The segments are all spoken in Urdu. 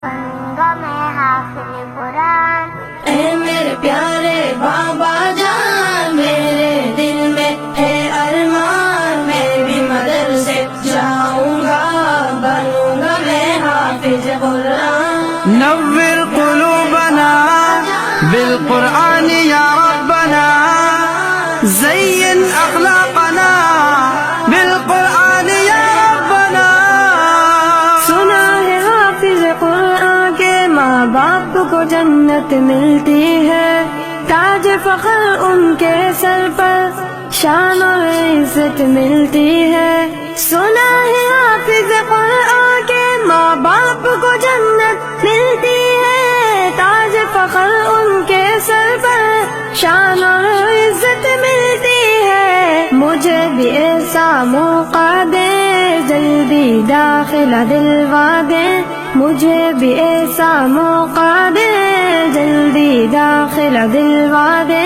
بنوں میں حافظ قرآن۔ اے میرے پیارے بابا جان، میرے دل میں ہے ارمان، میں بھی مدرسے جاؤں گا، بنوں گا میں حافظ قرآن۔ نور قلوبنا بالقرآن یا ربنا، زین اخلاقنا بالقرآن یا ربنا۔ سنا ہے حافظ قرآن کے ماں باپ کو جنت ملتی ہے، تاج فخر ان کے سر پر شان اور عزت ملتی ہے۔ سنا ہے حافظ قرآن کے ماں باپ کو جنت ملتی ہے، تاج فخر ان کے سر پر شان اور عزت ملتی ہے۔ مجھے بھی ایسا موقع دے، جلدی داخلہ دلوا دے، مجھے بھی ایسا موقع دے، جلدی داخلہ دلوا دے۔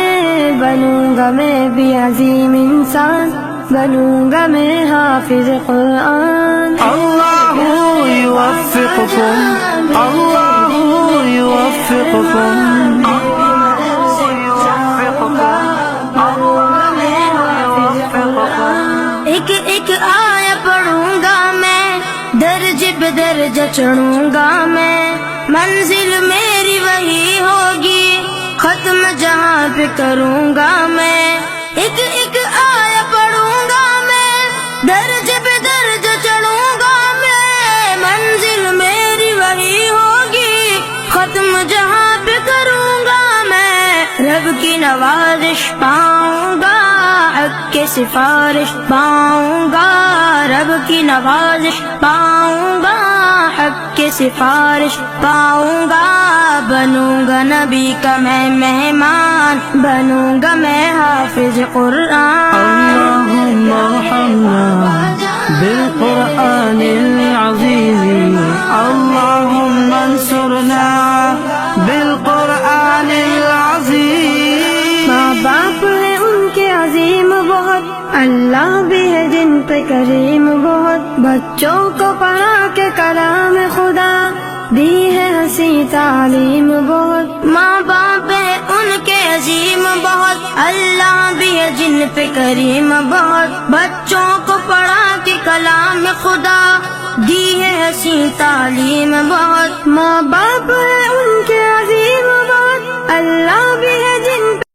بنوں گا میں بھی عظیم انسان، بنوں گا میں حافظ قرآن۔ اللہ یوفقکم، اللہ یوفقکم، ایک ایک آیا پڑھوں گا میں، درج پہ درج چڑھوں گا میں، منزل میری وہی ہوگی، ختم جہاں پہ کروں گا میں۔ ایک ایک آیا پڑھوں گا میں، درج پہ درج چڑھوں گا میں، منزل میری وہی ہوگی، ختم جہاں پہ کروں گا میں۔ رب کی نوازش پاؤں گا، حق کی سفارش پاؤں گا، رب کی نوازش پاؤں گا، حق کی سفارش پاؤں گا۔ بنوں گا نبی کا میں مہمان، بنوں گا میں حافظ قرآن۔ اللہم ارحمنا بالقرآن العظیم، اللہم انصرنا بالقرآن العظیم۔ ماں باپ ہے ان کے عظیم بہت، اللہ بھی ہے جن پہ کریم بہت، بچوں کو پڑھا کے کلام خدا دی ہے ہنسی تعلیم بہت۔ ماں باپ ہے ان کے عظیم بہت، اللہ بھی ہے جن پہ کریم بہت، بچوں کو پڑھا کے کلام خدا دی ہے ہنسی تعلیم بہت۔ ماں باپ ہے ان کے عظیم بہت، اللہ بھی ہے جن